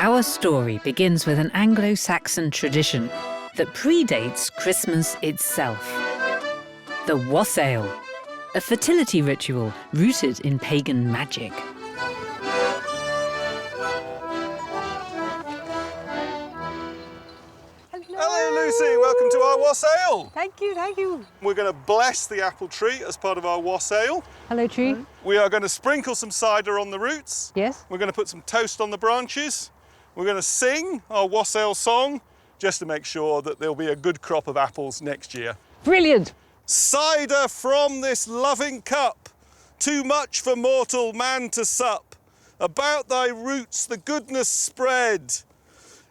Our story begins with an Anglo-Saxon tradition that predates Christmas itself. The wassail, a fertility ritual rooted in pagan magic. Hello Lucy, welcome to our wassail. Thank you, thank you. We're going to bless the apple tree as part of our wassail. Hello, tree. We are going to sprinkle some cider on the roots. Yes. We're going to put some toast on the branches. We're going to sing our wassail song just to make sure that there'll be a good crop of apples next year. Brilliant. Cider from this loving cup, too much for mortal man to sup. About thy roots the goodness spread,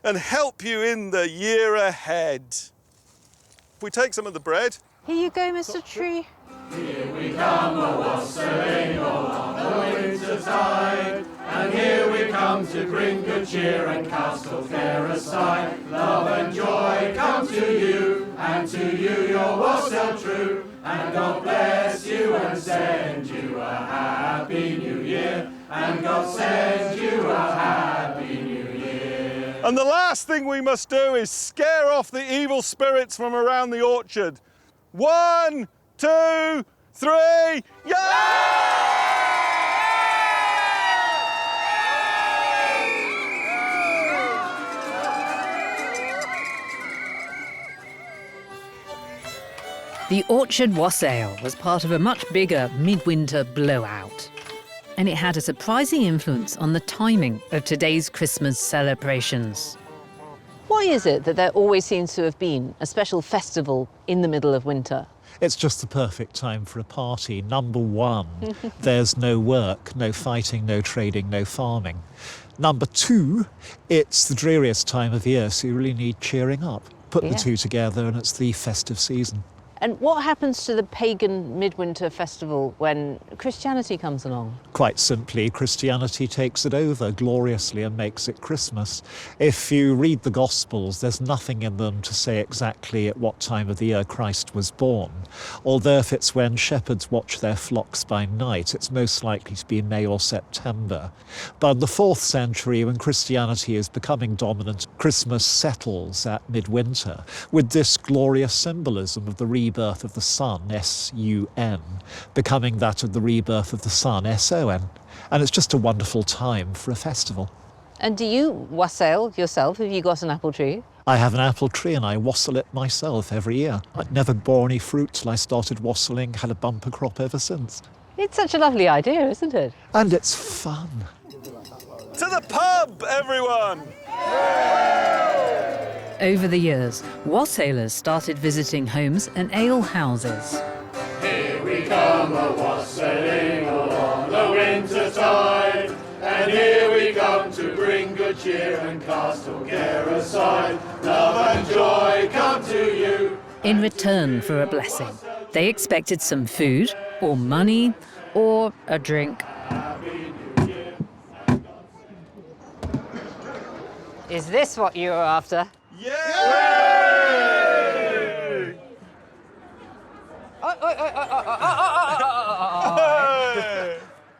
and help you in the year ahead. If we take some of the bread. Here you go, Mr. Tree. Here we come a-wassailing along the winter tide, and here we come to bring good cheer and cast all care aside. Love and joy come to you, and to you your wassail true, and God bless you and send you a happy new year, and God send you a happy new year. And the last thing we must do is scare off the evil spirits from around the orchard. 1, 2, 3, yeah! The orchard wassail was part of a much bigger midwinter blowout. And it had a surprising influence on the timing of today's Christmas celebrations. Why is it that there always seems to have been a special festival in the middle of winter? It's just the perfect time for a party. Number one, there's no work, no fighting, no trading, no farming. Number two, it's the dreariest time of year, so you really need cheering up. Put the two together and it's the festive season. And what happens to the pagan midwinter festival when Christianity comes along? Quite simply, Christianity takes it over gloriously and makes it Christmas. If you read the Gospels, there's nothing in them to say exactly at what time of the year Christ was born. Although if it's when shepherds watch their flocks by night, it's most likely to be May or September. But in the 4th century, when Christianity is becoming dominant, Christmas settles at midwinter with this glorious symbolism of the rebirth of the sun, S-U-N, becoming that of the rebirth of the sun, S-O-N. And it's just a wonderful time for a festival. And do you wassail yourself? Have you got an apple tree? I have an apple tree and I wassail it myself every year. It never bore any fruit till I started wassailing, had a bumper crop ever since. It's such a lovely idea, isn't it? And it's fun. To the pub, everyone! Over the years, wassailers started visiting homes and ale houses. Here we come a-wassailing along the winter tide, and here we come to bring good cheer and cast all care aside. Love and joy come to you. In return for a blessing, they expected some food, or money, or a drink. Is this what you were after? Yay!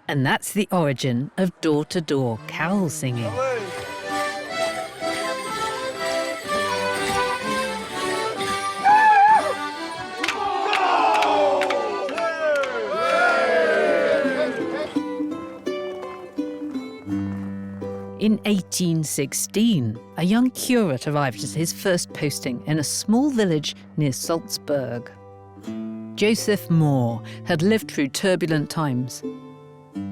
And that's the origin of door-to-door carol singing. In 1816, a young curate arrived at his first posting in a small village near Salzburg. Joseph Moore had lived through turbulent times.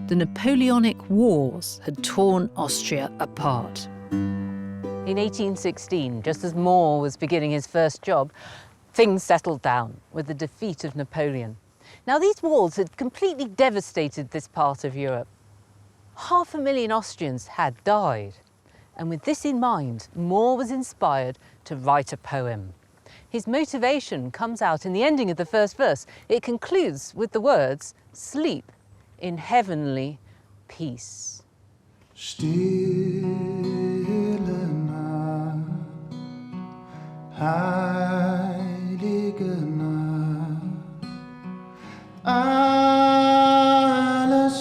The Napoleonic Wars had torn Austria apart. In 1816, just as Moore was beginning his first job, things settled down with the defeat of Napoleon. Now, these wars had completely devastated this part of Europe. 500,000 Austrians had died. And with this in mind, Moore was inspired to write a poem. His motivation comes out in the ending of the first verse. It concludes with the words, "Sleep in heavenly peace." Stille Nacht, heilige Nacht, alles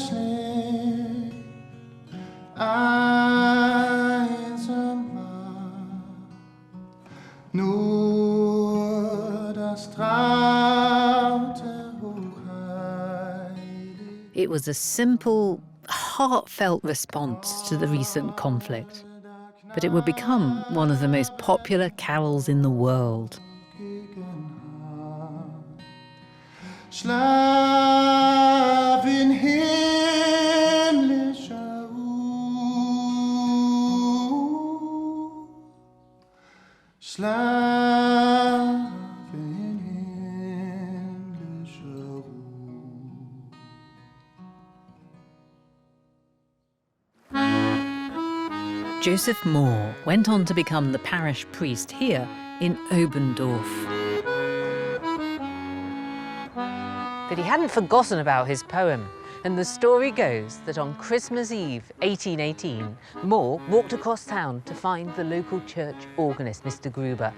schläft einsam It was a simple, heartfelt response to the recent conflict. But it would become one of the most popular carols in the world. Slaven himmlischer Slaven himmlischer Joseph Moore went on to become the parish priest here in Obendorf. But he hadn't forgotten about his poem, and the story goes that on Christmas Eve, 1818, Moore walked across town to find the local church organist, Mr. Gruber.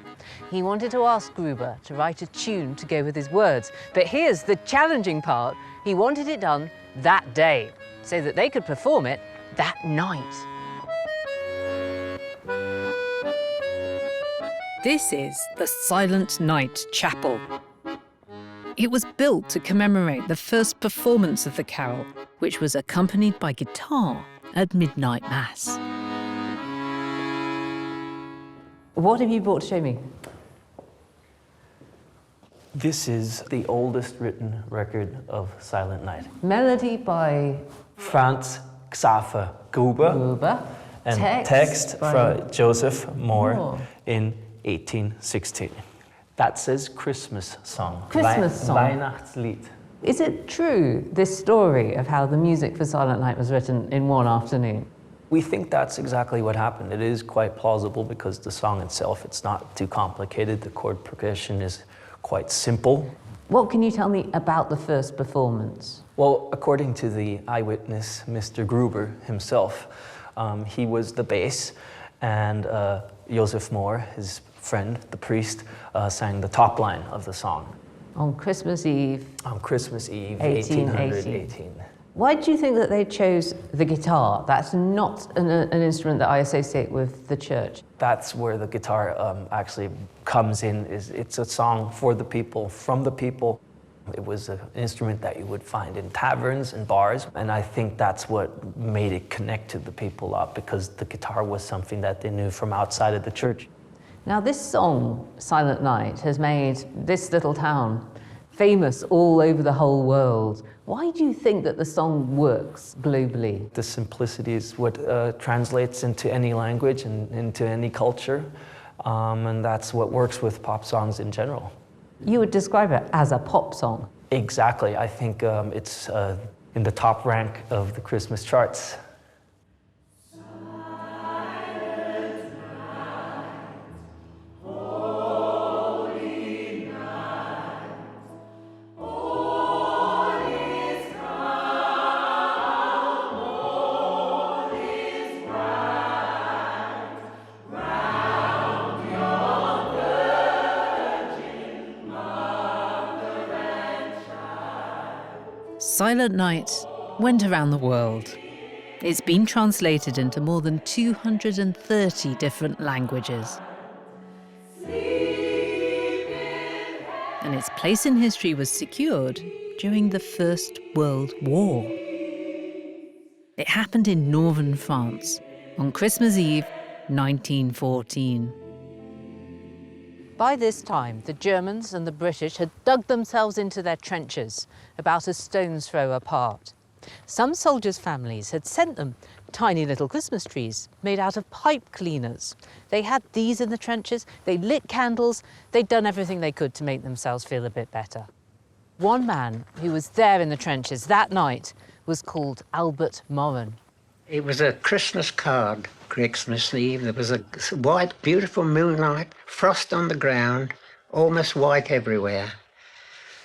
He wanted to ask Gruber to write a tune to go with his words, but here's the challenging part. He wanted it done that day, so that they could perform it that night. This is the Silent Night Chapel. It was built to commemorate the first performance of the carol, which was accompanied by guitar at midnight mass. What have you brought to show me? This is the oldest written record of Silent Night. Melody by Franz Xaver Gruber. Gruber. And text by from Joseph Moore Moore. in 1816. That says Christmas song. Christmas song. Weihnachtslied. Is it true, this story of how the music for Silent Night was written in one afternoon? We think that's exactly what happened. It is quite plausible because the song itself, it's not too complicated. The chord progression is quite simple. What can you tell me about the first performance? Well, according to the eyewitness, Mr. Gruber himself, he was the bass, and Joseph Moore, his friend, the priest, sang the top line of the song. On Christmas Eve? On Christmas Eve, 1818. Why do you think that they chose the guitar? That's not an instrument that I associate with the church. That's where the guitar actually comes in. It's a song for the people, from the people. It was an instrument that you would find in taverns and bars, and I think that's what made it connect to the people up, because the guitar was something that they knew from outside of the church. Now this song, Silent Night, has made this little town famous all over the whole world. Why do you think that the song works globally? The simplicity is what translates into any language and into any culture, and that's what works with pop songs in general. You would describe it as a pop song. Exactly. I think it's in the top rank of the Christmas charts. Silent Night went around the world. It's been translated into more than 230 different languages. And its place in history was secured during the First World War. It happened in northern France on Christmas Eve, 1914. By this time, the Germans and the British had dug themselves into their trenches, about a stone's throw apart. Some soldiers' families had sent them tiny little Christmas trees made out of pipe cleaners. They had these in the trenches, they lit candles, they'd done everything they could to make themselves feel a bit better. One man who was there in the trenches that night was called Albert Morin. It was a Christmas card, Christmas Eve. There was a white, beautiful moonlight, frost on the ground, almost white everywhere.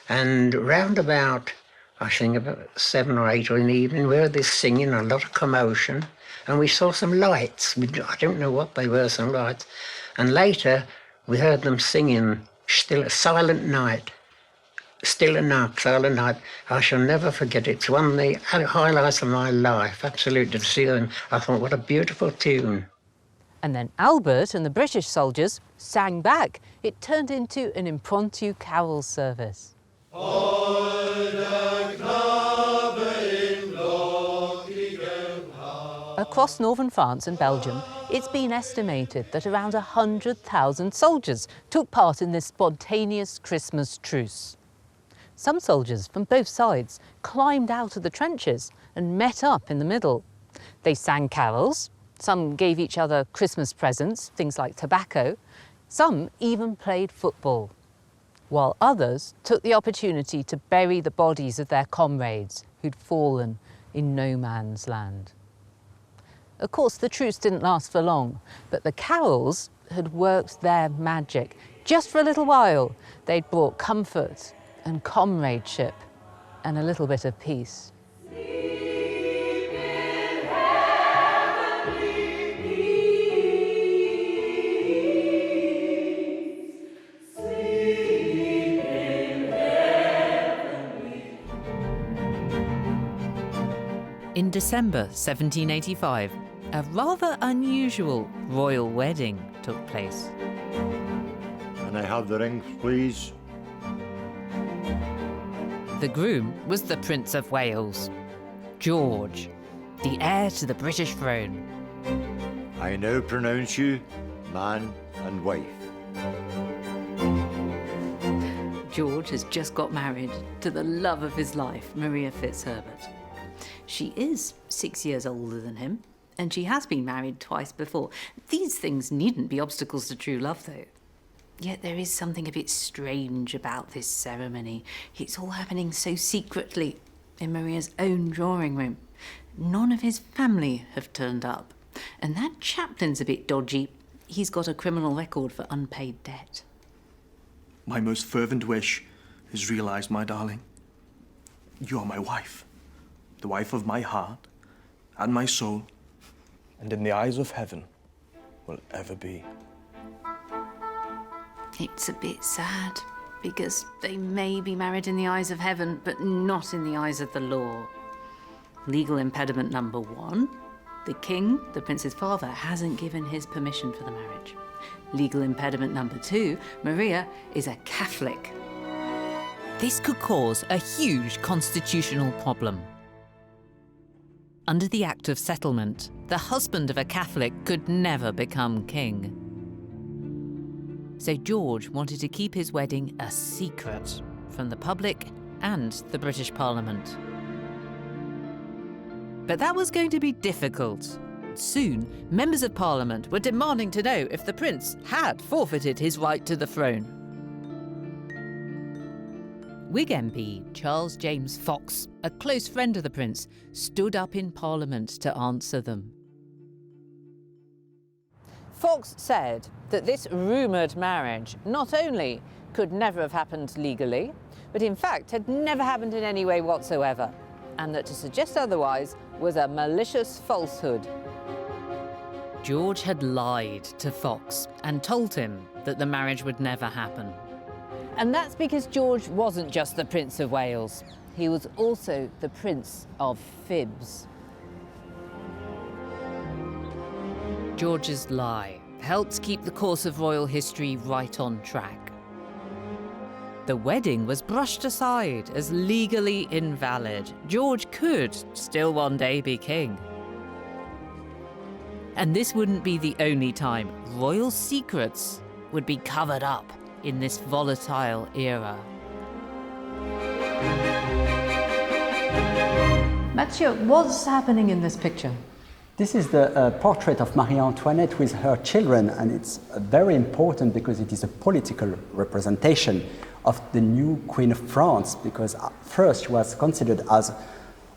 And round about, I think about 7 or 8 in the evening, we heard this singing, a lot of commotion, and we saw some lights. I don't know what they were, some lights. And later, we heard them singing, Still a Silent Night. Still a Night, Silent Night. I shall never forget it. It's one of the highlights of my life, absolutely, to see them. I thought, what a beautiful tune. And then Albert and the British soldiers sang back. It turned into an impromptu carol service. Holde Knabe Across northern France and Belgium, it's been estimated that around 100,000 soldiers took part in this spontaneous Christmas truce. Some soldiers from both sides climbed out of the trenches and met up in the middle. They sang carols, some gave each other Christmas presents, things like tobacco, some even played football, while others took the opportunity to bury the bodies of their comrades who'd fallen in no man's land. Of course, the truce didn't last for long, but the carols had worked their magic. Just for a little while, they'd brought comfort and comradeship and a little bit of peace. In December 1785, a rather unusual royal wedding took place. Can I have the rings, please? The groom was the Prince of Wales, George, the heir to the British throne. I now pronounce you man and wife. George has just got married to the love of his life, Maria Fitzherbert. She is 6 years older than him, and she has been married twice before. These things needn't be obstacles to true love, though. Yet there is something a bit strange about this ceremony. It's all happening so secretly in Maria's own drawing room. None of his family have turned up. And that chaplain's a bit dodgy. He's got a criminal record for unpaid debt. My most fervent wish is realized, my darling. You are my wife, the wife of my heart and my soul, and in the eyes of heaven will ever be. It's a bit sad, because they may be married in the eyes of heaven, but not in the eyes of the law. Legal impediment number 1, the king, the prince's father, hasn't given his permission for the marriage. Legal impediment number 2, Maria is a Catholic. This could cause a huge constitutional problem. Under the Act of Settlement, the husband of a Catholic could never become king. So George wanted to keep his wedding a secret from the public and the British Parliament. But that was going to be difficult. Soon, members of Parliament were demanding to know if the prince had forfeited his right to the throne. Whig MP Charles James Fox, a close friend of the prince, stood up in Parliament to answer them. Fox said that this rumoured marriage not only could never have happened legally, but in fact had never happened in any way whatsoever, and that to suggest otherwise was a malicious falsehood. George had lied to Fox and told him that the marriage would never happen. And that's because George wasn't just the Prince of Wales. He was also the Prince of Fibs. George's lie helped keep the course of royal history right on track. The wedding was brushed aside as legally invalid. George could still one day be king. And this wouldn't be the only time royal secrets would be covered up in this volatile era. Mathieu, what's happening in this picture? This is the portrait of Marie Antoinette with her children, and it's very important because it is a political representation of the new Queen of France, because first she was considered as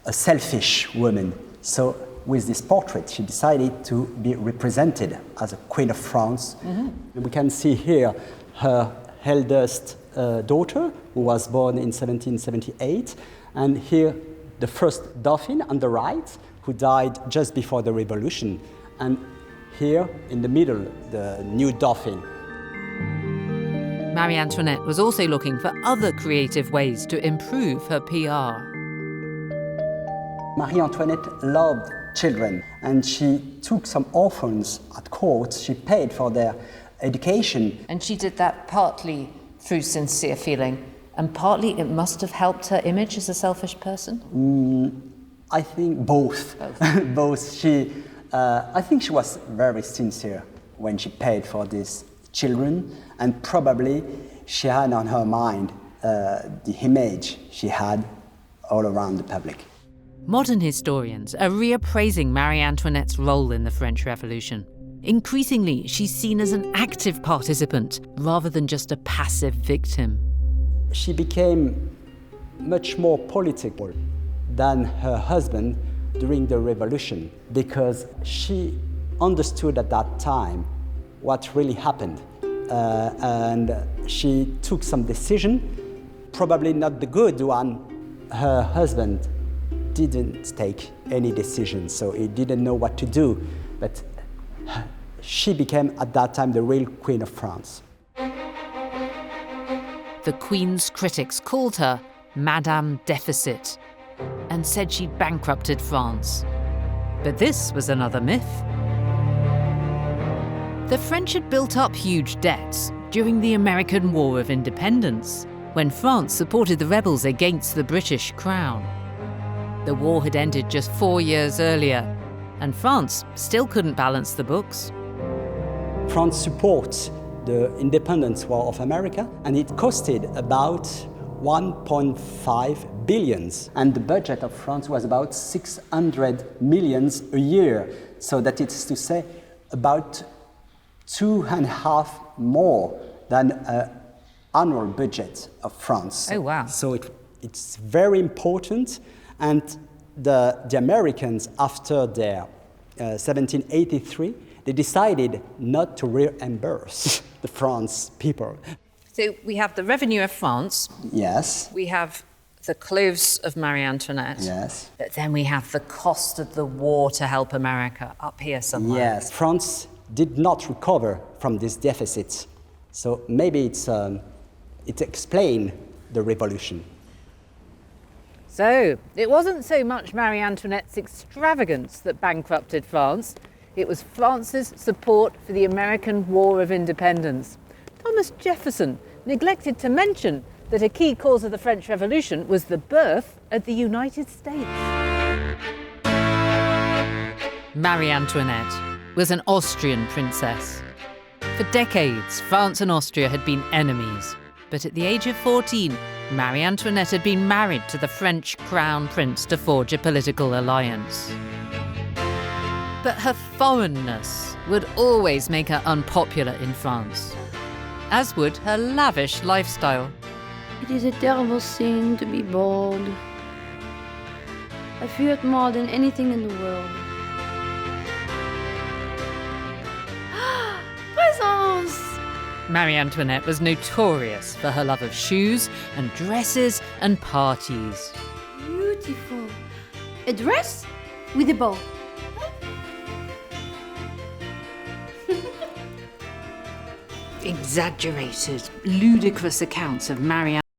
a selfish woman. So with this portrait, she decided to be represented as a Queen of France. Mm-hmm. We can see here her eldest daughter, who was born in 1778, and here the first Dauphin on the right, who died just before the revolution, and here in the middle, the new Dauphin. Marie Antoinette was also looking for other creative ways to improve her PR. Marie Antoinette loved children, and she took some orphans at court. She paid for their education. And she did that partly through sincere feeling, and partly it must have helped her image as a selfish person? I think both. Both. I think she was very sincere when she paid for these children, and probably she had on her mind the image she had all around the public. Modern historians are reappraising Marie Antoinette's role in the French Revolution. Increasingly, she's seen as an active participant rather than just a passive victim. She became much more political than her husband during the revolution because she understood at that time what really happened. And she took some decision, probably not the good one. Her husband didn't take any decision, so he didn't know what to do. But she became, at that time, the real Queen of France. The Queen's critics called her Madame Deficit and said she'd bankrupted France. But this was another myth. The French had built up huge debts during the American War of Independence, when France supported the rebels against the British Crown. The war had ended just 4 years earlier, and France still couldn't balance the books. France supports the independence war of America, and it costed about 1.5 billion. And the budget of France was about 600 millions a year. So that is to say about 2.5 more than an annual budget of France. Oh, wow. So it's very important. And the Americans, after their 1783, they decided not to reimburse the France people. So we have the revenue of France. Yes. We have the clothes of Marie Antoinette. Yes. But then we have the cost of the war to help America up here somewhere. Yes. France did not recover from this deficit. So maybe it explains the revolution. So, it wasn't so much Marie Antoinette's extravagance that bankrupted France, it was France's support for the American War of Independence. Thomas Jefferson neglected to mention that a key cause of the French Revolution was the birth of the United States. Marie Antoinette was an Austrian princess. For decades, France and Austria had been enemies. But at the age of 14, Marie Antoinette had been married to the French crown prince to forge a political alliance. But her foreignness would always make her unpopular in France, as would her lavish lifestyle. It is a terrible thing to be bold. I fear it more than anything in the world. Presents! Marie Antoinette was notorious for her love of shoes and dresses and parties. Beautiful. A dress with a bow. Exaggerated, ludicrous accounts of Marie